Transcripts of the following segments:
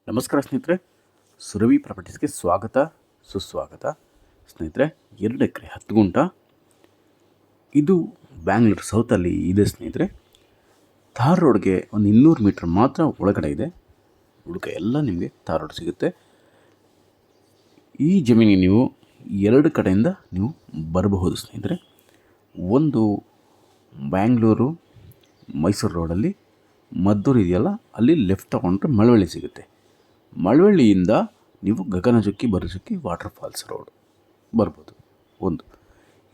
ನಮಸ್ಕಾರ ಸ್ನೇಹಿತರೆ, ಸುರವಿ ಪ್ರಾಪರ್ಟೀಸ್ಗೆ ಸ್ವಾಗತ ಸುಸ್ವಾಗತ. ಸ್ನೇಹಿತರೆ, 2 ಎಕರೆ 10 ಗುಂಟ ಇದು ಬ್ಯಾಂಗ್ಳೂರು ಸೌತಲ್ಲಿ ಇದೆ ಸ್ನೇಹಿತರೆ. ಥಾರ್ ರೋಡ್ಗೆ ಒಂದು 200 ಮೀಟ್ರ್ ಮಾತ್ರ ಒಳಗಡೆ ಇದೆ. ಹುಡುಕ ಎಲ್ಲ ನಿಮಗೆ ಥಾರ್ ರೋಡ್ ಸಿಗುತ್ತೆ. ಈ ಜಮೀನಿಗೆ ನೀವು 2 ಕಡೆಯಿಂದ ನೀವು ಬರಬಹುದು ಸ್ನೇಹಿತರೆ. ಒಂದು ಬ್ಯಾಂಗ್ಳೂರು ಮೈಸೂರು ರೋಡಲ್ಲಿ ಮದ್ದೂರು ಇದೆಯಲ್ಲ, ಅಲ್ಲಿ ಲೆಫ್ಟ್ ತಗೊಂಡ್ರೆ ಮಳವಳ್ಳಿ ಸಿಗುತ್ತೆ. ಮಳವಳ್ಳಿಯಿಂದ ನೀವು Gaganachukki Bharachukki waterfalls road ಬರ್ಬೋದು.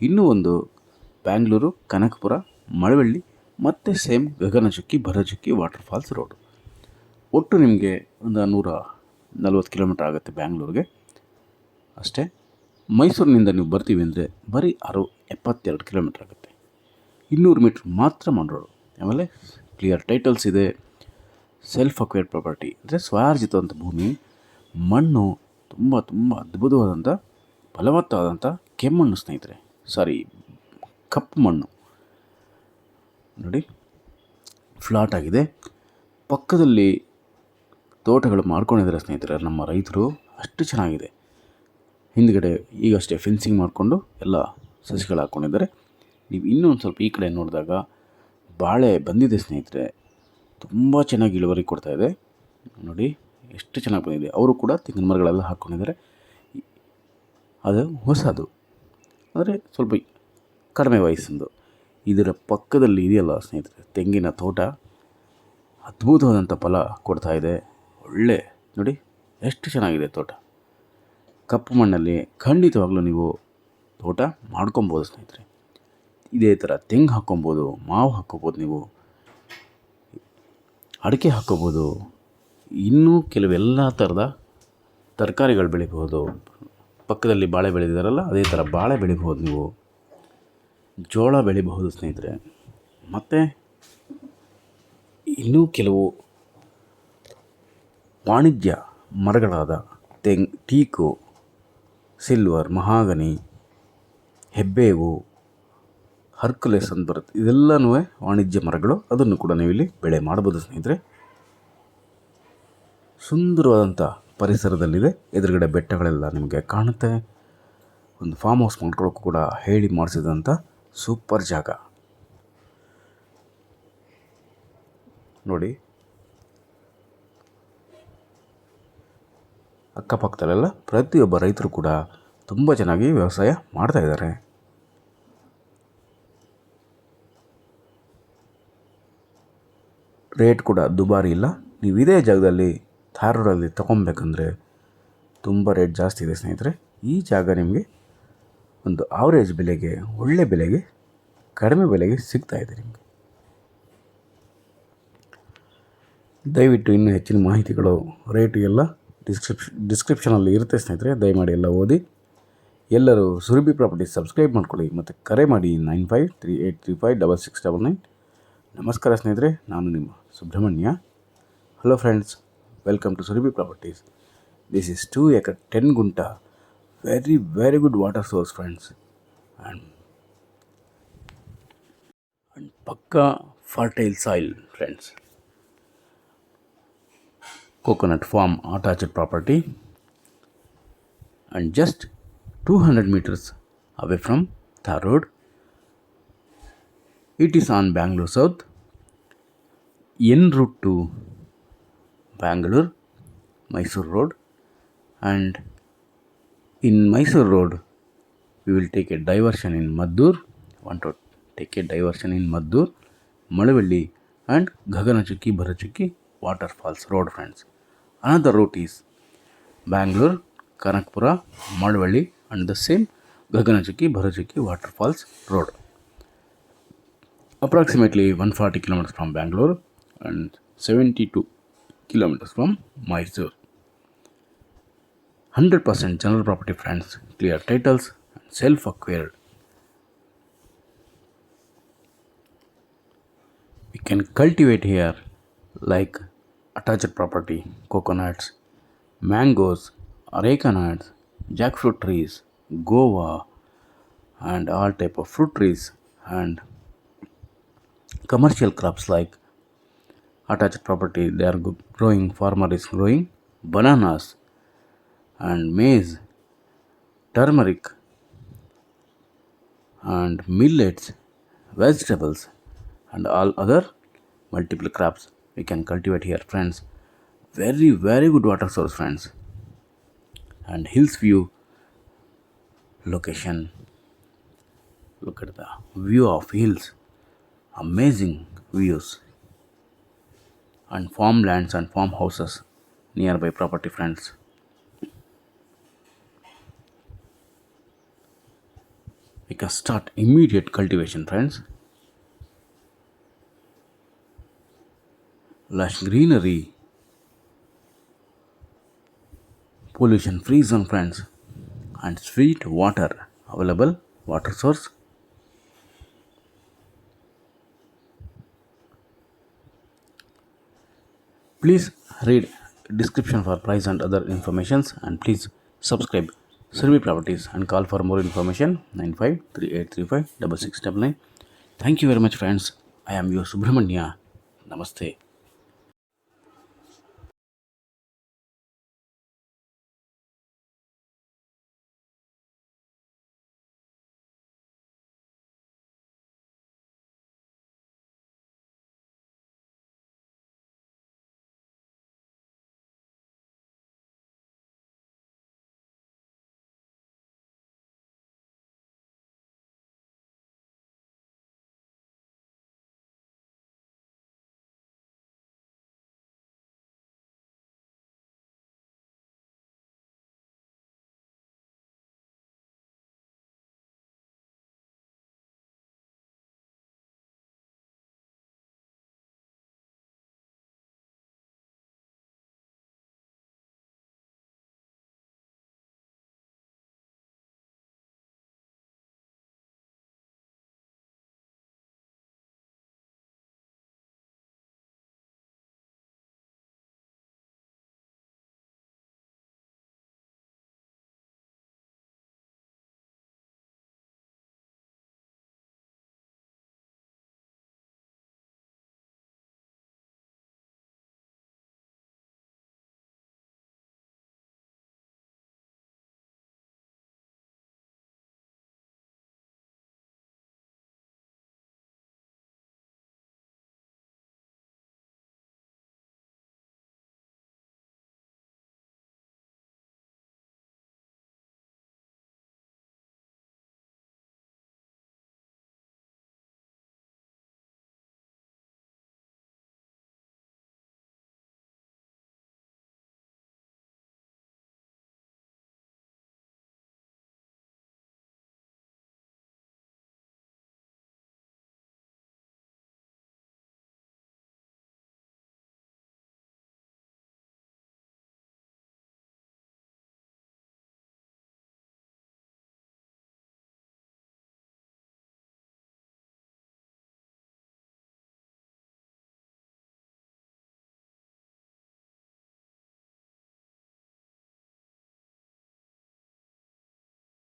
ಇನ್ನೂ ಒಂದು ಬ್ಯಾಂಗ್ಳೂರು ಕನಕಪುರ ಮಳವಳ್ಳಿ ಮತ್ತು same Gaganachukki Bharachukki waterfalls road. ಒಟ್ಟು ನಿಮಗೆ ಒಂದು 140 ಕಿಲೋಮೀಟ್ರ್ ಆಗುತ್ತೆ ಬ್ಯಾಂಗ್ಳೂರಿಗೆ ಅಷ್ಟೇ. ಮೈಸೂರಿನಿಂದ ನೀವು ಬರ್ತೀವಿ ಅಂದರೆ ಬರೀ 72 ಕಿಲೋಮೀಟ್ರ್ ಆಗುತ್ತೆ. 200 ಮೀಟ್ರ್ ಮಾತ್ರ ರೋಡು. ಆಮೇಲೆ ಕ್ಲಿಯರ್ ಟೈಟಲ್ಸ್ ಇದೆ. ಸೆಲ್ಫ್ ಅಕ್ವೈರ್ಡ್ ಪ್ರಾಪರ್ಟಿ ಅಂದರೆ ಸ್ವಯಾರ್ಜಿತವಂಥ ಭೂಮಿ. ಮಣ್ಣು ತುಂಬ ಅದ್ಭುತವಾದಂಥ ಫಲವತ್ತಾದಂಥ ಕೆಮ್ಮಣ್ಣು ಸ್ನೇಹಿತರೆ, ಕಪ್ಪು ಮಣ್ಣು ನೋಡಿ, ಫ್ಲಾಟ್ ಆಗಿದೆ. ಪಕ್ಕದಲ್ಲಿ ತೋಟಗಳು ಮಾಡ್ಕೊಂಡಿದ್ದಾರೆ ಸ್ನೇಹಿತರೆ ನಮ್ಮ ರೈತರು. ಅಷ್ಟು ಚೆನ್ನಾಗಿದೆ. ಹಿಂದ್ಗಡೆ ಈಗಷ್ಟೇ ಫೆನ್ಸಿಂಗ್ ಮಾಡಿಕೊಂಡು ಎಲ್ಲ ಸಸಿಗಳು ಹಾಕ್ಕೊಂಡಿದ್ದಾರೆ. ನೀವು ಇನ್ನೊಂದು ಸ್ವಲ್ಪ ಈ ಕಡೆ ನೋಡಿದಾಗ ಬಾಳೆ ಬಂದಿದೆ ಸ್ನೇಹಿತರೆ. ತುಂಬ ಚೆನ್ನಾಗಿ ಇಳುವರಿ ಕೊಡ್ತಾಯಿದೆ ನೋಡಿ, ಎಷ್ಟು ಚೆನ್ನಾಗಿ ಬಂದಿದೆ. ಅವರು ಕೂಡ ತೆಂಗಿನ ಮರಗಳೆಲ್ಲ ಹಾಕ್ಕೊಂಡಿದ್ದಾರೆ. ಅದು ಹೊಸದು ಅಂದರೆ ಸ್ವಲ್ಪ ಕಡಿಮೆ ವಯಸ್ಸಿಂದು. ಇದರ ಪಕ್ಕದಲ್ಲಿ ಇದೆಯಲ್ಲ ಸ್ನೇಹಿತರೆ, ತೆಂಗಿನ ತೋಟ ಅದ್ಭುತವಾದಂಥ ಫಲ ಕೊಡ್ತಾಯಿದೆ. ಒಳ್ಳೆ ನೋಡಿ ಎಷ್ಟು ಚೆನ್ನಾಗಿದೆ ತೋಟ. ಕಪ್ಪು ಮಣ್ಣಲ್ಲಿ ಖಂಡಿತವಾಗ್ಲೂ ನೀವು ತೋಟ ಮಾಡ್ಕೊಬೋದು ಸ್ನೇಹಿತರೆ. ಇದೇ ಥರ ತೆಂಗು ಹಾಕ್ಕೊಬೋದು, ಮಾವು ಹಾಕ್ಕೊಬೋದು, ನೀವು ಅಡಿಕೆ ಹಾಕ್ಕೋಬೋದು. ಇನ್ನೂ ಕೆಲವೆಲ್ಲ ಥರದ ತರಕಾರಿಗಳು ಬೆಳಿಬೋದು. ಪಕ್ಕದಲ್ಲಿ ಬಾಳೆ ಬೆಳೆದಿದ್ದಾರಲ್ಲ, ಅದೇ ಥರ ಬಾಳೆ ಬೆಳಿಬೋದು. ನೀವು ಜೋಳ ಬೆಳಿಬಹುದು ಸ್ನೇಹಿತರೆ. ಮತ್ತು ಇನ್ನೂ ಕೆಲವು ವಾಣಿಜ್ಯ ಮರಗಳಾದ ಟೀಕು, ಸಿಲ್ವರ್, ಮಹಾಗನಿ, ಹೆಬ್ಬೇವು, ಹರ್ಕುಲೆಸ್ ಅಂತ ಬರುತ್ತೆ. ಇದೆಲ್ಲನೂ ವಾಣಿಜ್ಯ ಮರಗಳು. ಅದನ್ನು ಕೂಡ ನೀವು ಇಲ್ಲಿ ಬೆಳೆ ಮಾಡ್ಬೋದು ಸ್ನೇಹಿತರೆ. ಸುಂದರವಾದಂಥ ಪರಿಸರದಲ್ಲಿದೆ. ಎದುರುಗಡೆ ಬೆಟ್ಟಗಳೆಲ್ಲ ನಿಮಗೆ ಕಾಣುತ್ತೆ. ಒಂದು ಫಾರ್ಮ್ ಹೌಸ್ ಮಾಡ್ಕೊಳ್ಳೋಕ್ಕೂ ಕೂಡ ಹೇಳಿ ಮಾಡಿಸಿದಂಥ ಸೂಪರ್ ಜಾಗ ನೋಡಿ. ಅಕ್ಕಪಕ್ಕದಲ್ಲೆಲ್ಲ ಪ್ರತಿಯೊಬ್ಬ ರೈತರು ಕೂಡ ತುಂಬ ಚೆನ್ನಾಗಿ ವ್ಯವಸಾಯ ಮಾಡ್ತಾಯಿದ್ದಾರೆ. ರೇಟ್ ಕೂಡ ದುಬಾರಿ ಇಲ್ಲ. ನೀವು ಇದೇ ಜಾಗದಲ್ಲಿ ಥಾರ್ ರೋಡಲ್ಲಿ ತೊಗೊಬೇಕಂದ್ರೆ ತುಂಬ ರೇಟ್ ಜಾಸ್ತಿ ಇದೆ ಸ್ನೇಹಿತರೆ. ಈ ಜಾಗ ನಿಮಗೆ ಒಂದು ಆವ್ರೇಜ್ ಬೆಲೆಗೆ, ಒಳ್ಳೆ ಬೆಲೆಗೆ, ಕಡಿಮೆ ಬೆಲೆಗೆ ಸಿಗ್ತಾಯಿದೆ ನಿಮಗೆ. ದಯವಿಟ್ಟು ಇನ್ನೂ ಹೆಚ್ಚಿನ ಮಾಹಿತಿಗಳು, ರೇಟು ಎಲ್ಲ ಡಿಸ್ಕ್ರಿಪ್ಷನಲ್ಲಿ ಇರುತ್ತೆ ಸ್ನೇಹಿತರೆ. ದಯಮಾಡಿ ಎಲ್ಲ ಓದಿ. ಎಲ್ಲರೂ ಸುರಭಿ ಪ್ರಾಪರ್ಟೀಸ್ ಸಬ್ಸ್ಕ್ರೈಬ್ ಮಾಡ್ಕೊಳ್ಳಿ ಮತ್ತು ಕರೆ ಮಾಡಿ 9538356699. ನಮಸ್ಕಾರ ಸ್ನೇಹಿತರೆ, ನಾನು ನಿಮ್ಮ Subrahmanya. Hello friends, welcome to Surabhi properties. This is 2 acre 10 gunta very good water source friends, and pakka fertile soil friends. coconut farm attached property and just 200 meters away from Thar road. It is on Bangalore South, en route to Bangalore, Mysore road, and in Mysore road we will take a diversion in Maddur. Want to take a diversion in Maddur, Malavalli and Gaganachukki Bharachukki waterfalls road friends. Another route is Bangalore, Kanakpura, Malavalli and the same Gaganachukki Bharachukki waterfalls road. Approximately 140 kilometers from Bangalore and 72 kilometers from Mysore. 100% general property friends, clear titles and self-acquired. We can cultivate here like attached property, coconuts, mangoes, areca nuts, jackfruit trees, guava, and all type of fruit trees, and commercial crops like attached property. They are growing, farmer is growing bananas and maize, turmeric and millets, vegetables and all other multiple crops we can cultivate here, friends. Very good water source, friends. And hills view location, look at the view of hills, amazing views, and farmlands and farmhouses nearby property, friends. We can start immediate cultivation, friends. Lush greenery, pollution free zone, friends, and sweet water available water source. Please read description for price and other informations, and please subscribe Survey Properties and call for more information 9538356699. Thank you very much, friends. I am your Subramanya. Namaste.